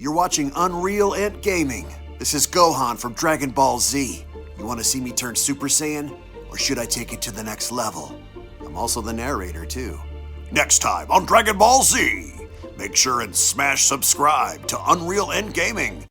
You're watching UnrealEntGaming. This is Gohan from Dragon Ball Z. You want to see me turn Super Saiyan? Or should I take it to the next level? I'm also the narrator too. Next time on Dragon Ball Z, make sure and smash subscribe to UnrealEntGaming.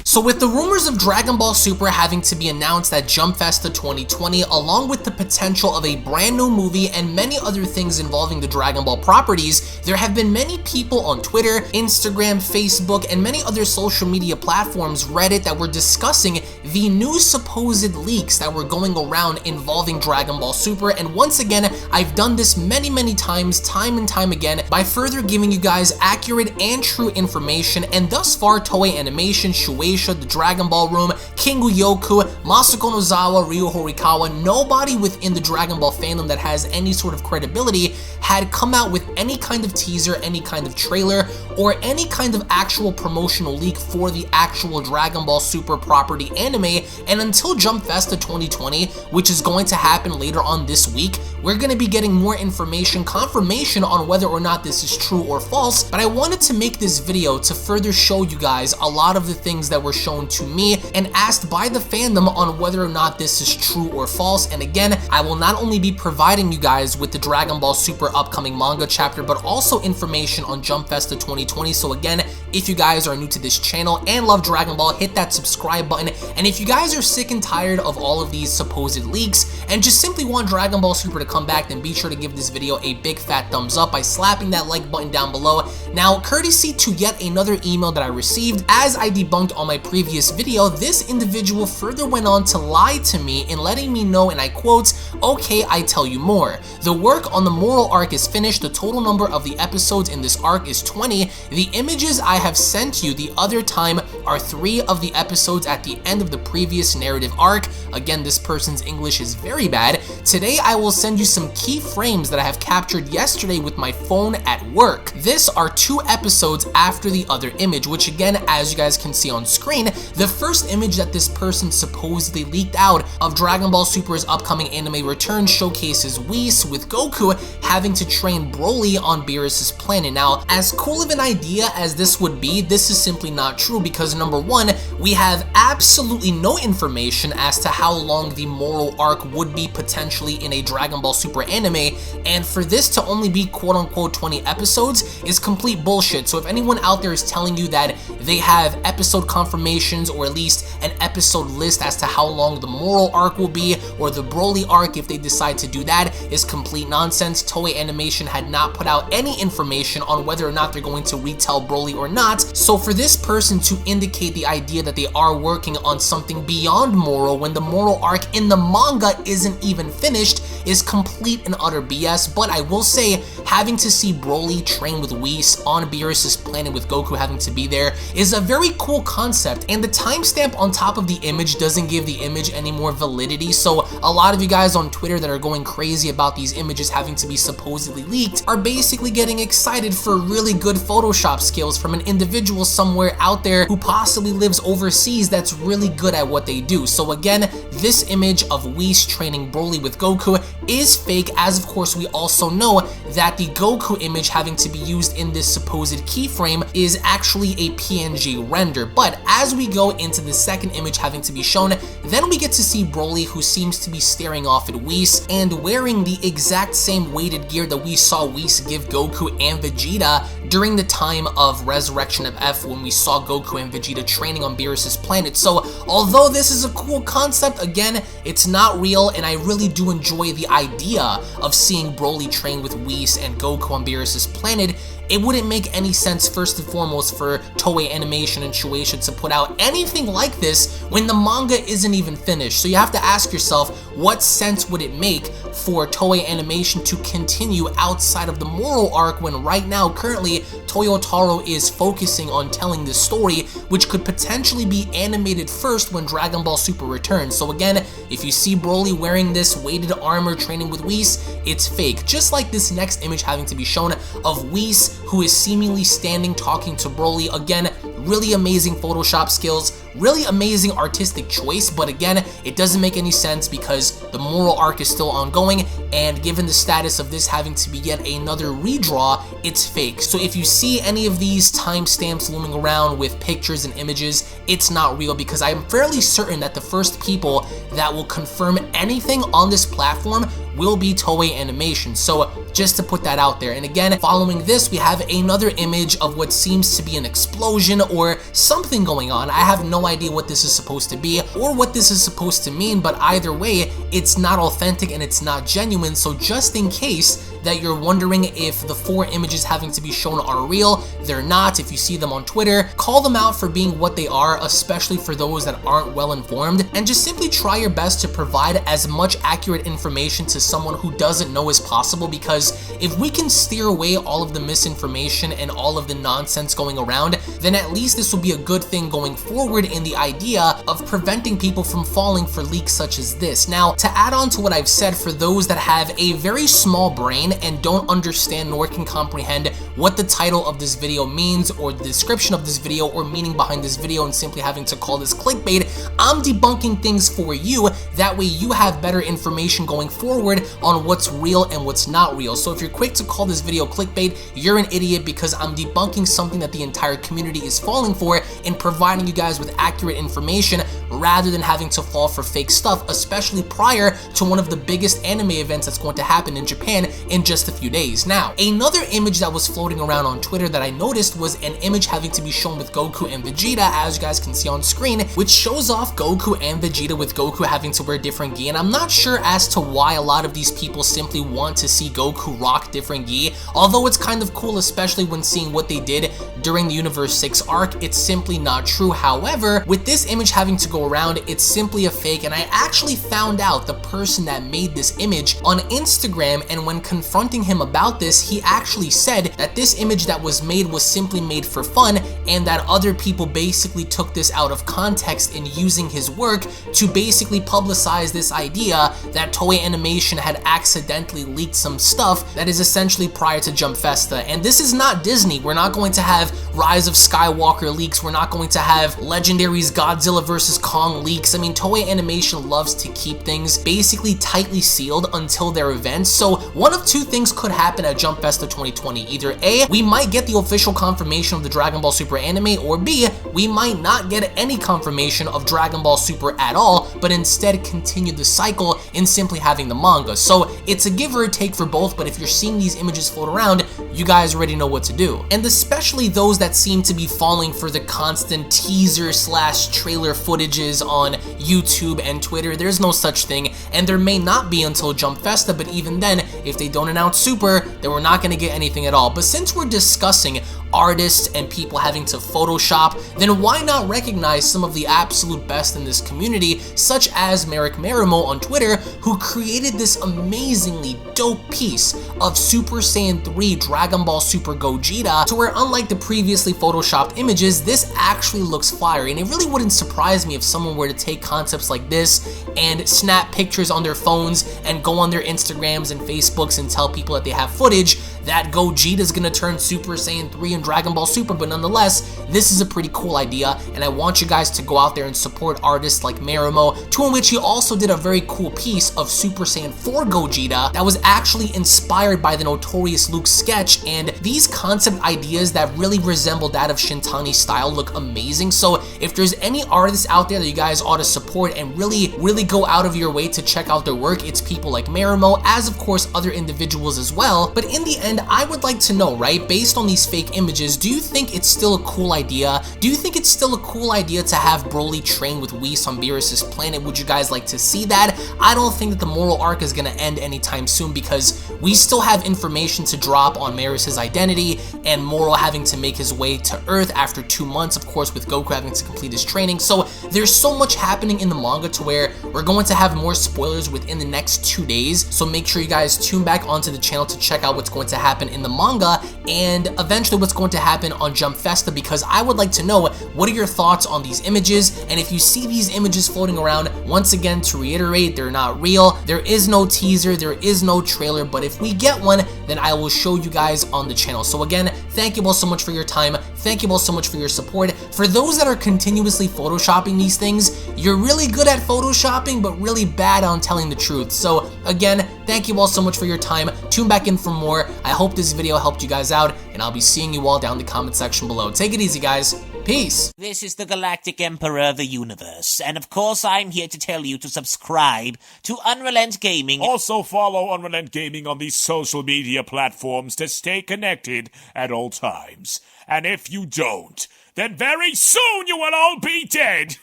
So with the rumors of Dragon Ball Super having to be announced at Jump Festa 2020, along with the potential of a brand new movie and many other things involving the Dragon Ball properties, there have been many people on Twitter, Instagram, Facebook, and many other social media platforms, Reddit, that were discussing the new supposed leaks that were going around involving Dragon Ball Super. And once again, I've done this many times, time and time again, by further giving you guys accurate and true information. And thus far, Toei Animation, Shueisha, the Dragon Ball Room, King Yoku, Masako Nozawa, Ryu Horikawa, nobody within the Dragon Ball fandom that has any sort of credibility had come out with any kind of teaser, any kind of trailer, or any kind of actual promotional leak for the actual Dragon Ball Super property anime. And until Jump Festa 2020, which is going to happen later on this week, we're going to be getting more information, confirmation on whether or not this is true or false. But I wanted to make this video to further show you guys a lot of the things that were shown to me and asked by the fandom on whether or not this is true or false. And again, I will not only be providing you guys with the Dragon Ball Super upcoming manga chapter, but also information on Jump Festa 2020. So again, if you guys are new to this channel and love Dragon Ball, hit that subscribe button. And if you guys are sick and tired of all of these supposed leaks and just simply want Dragon Ball Super to come back, then be sure to give this video a big fat thumbs up by slapping that like button down below. Now, courtesy to yet another email that I received as I debunked on my previous video, this individual further went on to lie to me in letting me know, and I quote, "Okay, I tell you more. The work on the Moro arc is finished. The total number of the episodes in this arc is 20. The images I have sent you the other time are 3 of the episodes at the end of the previous narrative arc." Again, this person's English is very bad. "Today I will send you some key frames that I have captured yesterday with my phone at work. This are 2 episodes after the other image," which again, as you guys can see on screen, the first image that this person supposedly leaked out of Dragon Ball Super's upcoming anime return showcases Whis with Goku having to train Broly on Beerus' planet. Now, as cool of an idea as this would be, this is simply not true because number one, we have absolutely no information as to how long the Moro arc would be potentially in a Dragon Ball Super anime, and for this to only be quote-unquote 20 episodes is complete bullshit. So if anyone out there is telling you that they have episode confirmations or at least an episode list as to how long the Moro arc will be, or the Broly arc if they decide to do that, is complete nonsense. Toei Animation had not put out any information on whether or not they're going to retell Broly or not. So for this person to indicate the idea that they are working on something beyond Moro when the Moro arc in the manga isn't even finished is complete and utter BS. But I will say, having to see Broly train with Whis on Beerus' planet with Goku having to be there is a very cool concept, and the timestamp on top of the image doesn't give the image any more validity. So a lot of you guys on Twitter that are going crazy about these images having to be supposedly leaked are basically getting excited for really good Photoshop skills from an individual somewhere out there who possibly lives overseas that's really good at what they do. So again, this image of Whis training Broly with Goku is fake, as of course we also know that the Goku image having to be used in this supposed keyframe is actually a PNG render. But as we go into the second image having to be shown, then we get to see Broly, who seems to be staring off at Whis and wearing the exact same weighted gear that we saw Whis give Goku and Vegeta during the time of Resurrection of F when we saw Goku and Vegeta training on Beerus' planet. So although this is a cool concept, again, it's not real, and I really do enjoy the idea of seeing Broly train with Whis and and Goku on Beerus' planet, it wouldn't make any sense first and foremost for Toei Animation and Shueisha to put out anything like this when the manga isn't even finished. So you have to ask yourself, what sense would it make for Toei Animation to continue outside of the Moro arc when right now, currently, Toyotaro is focusing on telling this story, which could potentially be animated first when Dragon Ball Super returns. So again, if you see Broly wearing this weighted armor training with Whis, it's fake. Just like this next image having to be shown of Whis, who is seemingly standing talking to Broly. Again, really amazing Photoshop skills, really amazing artistic choice, but again, it doesn't make any sense because the Moro arc is still ongoing, and given the status of this having to be yet another redraw, it's fake. So if you see any of these timestamps looming around with pictures and images, it's not real, because I'm fairly certain that the first people that will confirm anything on this platform will be Toei Animation. So just to put that out there. And again, following this, we have another image of what seems to be an explosion or something going on. I have no idea what this is supposed to be or what this is supposed to mean, but either way, it's not authentic and it's not genuine. So just in case that you're wondering if the 4 images having to be shown are real, they're not. If you see them on Twitter, call them out for being what they are, especially for those that aren't well informed, and just simply try your best to provide as much accurate information to someone who doesn't know as possible, because if we can steer away all of the misinformation and all of the nonsense going around, then at least this will be a good thing going forward in the idea of preventing people from falling for leaks such as this. Now, to add on to what I've said, for those that have a very small brain and don't understand nor can comprehend what the title of this video means or the description of this video or meaning behind this video and simply having to call this clickbait, I'm debunking things for you. That way you have better information going forward on what's real and what's not real. So if you're quick to call this video clickbait, you're an idiot, because I'm debunking something that the entire community is falling for and providing you guys with accurate information rather than having to fall for fake stuff, especially prior to one of the biggest anime events that's going to happen in Japan in just a few days. Now, another image that was floating around on Twitter that I noticed was an image having to be shown with Goku and Vegeta, as you guys can see on screen, which shows off Goku and Vegeta, with Goku having to wear different gi. And I'm not sure as to why a lot of these people simply want to see Goku rock different gi, although it's kind of cool, especially when seeing what they did during the Universe 6 arc. It's simply not true. However, with this image having to go around, it's simply a fake, and I actually found out the person that made this image on Instagram, and when confronting him about this, he actually said that this image that was made was simply made for fun, and that other people basically took this out of context in using his work to basically publicize this idea that Toei Animation had accidentally leaked some stuff that is essentially prior to Jump Festa. And this is not Disney. We're not going to have Rise of Skywalker leaks. We're not going to have Legendary's Godzilla vs. Kong leaks. I mean, Toei Animation loves to keep things basically tightly sealed until their events. So one of two things could happen at Jump Festa 2020. Either A, we might get the official confirmation of the Dragon Ball Super anime, or B, we might not get any confirmation of Dragon Ball Super at all, but instead continue the cycle in simply having the manga. So it's a give or a take for both, but if you're seeing these images float around, you guys already know what to do. And especially those that seem to be falling for the constant teaser / trailer footages on YouTube and Twitter, there's no such thing, and there may not be until Jump Festa, but even then, if they don't announce Super, then we're not going to get anything at all. But since we're discussing artists and people having to Photoshop, then why not recognize some of the absolute best in this community, such as Merumo on Twitter, who created this amazingly dope piece of Super Saiyan 3 Dragon Ball Super Gogeta, to where unlike the previously photoshopped images, this actually looks fire. And it really wouldn't surprise me if someone were to take concepts like this and snap pictures on their phones and go on their Instagrams and Facebooks and tell people that they have footage that Gogeta is gonna turn Super Saiyan 3 in Dragon Ball Super. But nonetheless, this is a pretty cool idea, and I want you guys to go out there and support artists like Merumo, to which he also did a very cool piece of Super Saiyan 4 Gogeta that was actually inspired by the notorious Luke sketch, and these concept ideas that really resemble that of Shintani's style look amazing. So if there's any artists out there that you guys ought to support and really go out of your way to check out their work, it's people like Merumo, as of course other individuals as well. But in the end, And I would like to know, right, based on these fake images, do you think it's still a cool idea? Do you think it's still a cool idea to have Broly train with Whis on Beerus' planet? Would you guys like to see that? I don't think that the Moro arc is going to end anytime soon because we still have information to drop on MERUS' identity and Moro having to make his way to Earth after 2 months, of course, with Goku having to complete his training. So there's so much happening in the manga to where we're going to have more spoilers within the next 2 days. So make sure you guys tune back onto the channel to check out what's going to happen in the manga and eventually what's going to happen on Jump Festa, because I would like to know what are your thoughts on these images. And if you see these images floating around, once again, to reiterate, they're not real. There is no teaser, there is no trailer, but if we get one, then I will show you guys on the channel. So again, thank you all so much for your time. Thank you all so much for your support. For those that are continuously photoshopping these things, you're really good at photoshopping, but really bad on telling the truth. So again, thank you all so much for your time. Tune back in for more. I hope this video helped you guys out, and I'll be seeing you all down in the comment section below. Take it easy, guys. Peace. This is the Galactic Emperor of the Universe, and of course I'm here to tell you to subscribe to UnrealEntGaming. Also follow UnrealEntGaming on these social media platforms to stay connected at all times. And if you don't, then very soon you will all be dead!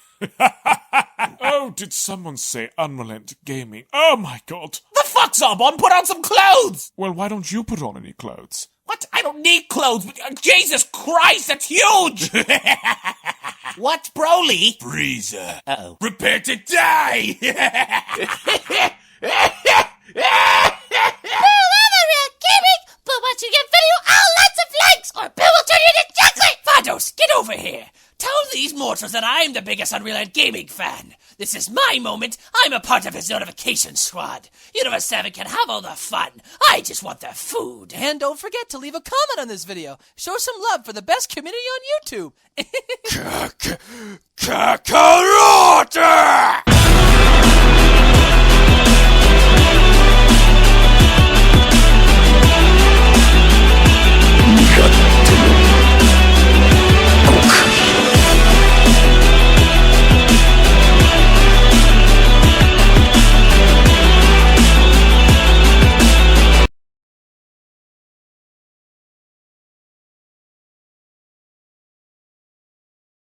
Oh, did someone say UnrealEntGaming? Oh my god. The fuck's up, on? Put on some clothes! Well, why don't you put on any clothes? What? I don't need clothes. Jesus Christ, that's huge! What, Broly? Freezer. Uh-oh. Prepare to die! But once you get video, lots of likes, or Bill will turn you into chocolate! Vados, get over here. Tell these mortals that I'm the biggest UnrealEntGaming fan. This is my moment. I'm a part of his notification squad. Universe 7 can have all the fun. I just want the food. And don't forget to leave a comment on this video. Show some love for the best community on YouTube. Kakarot!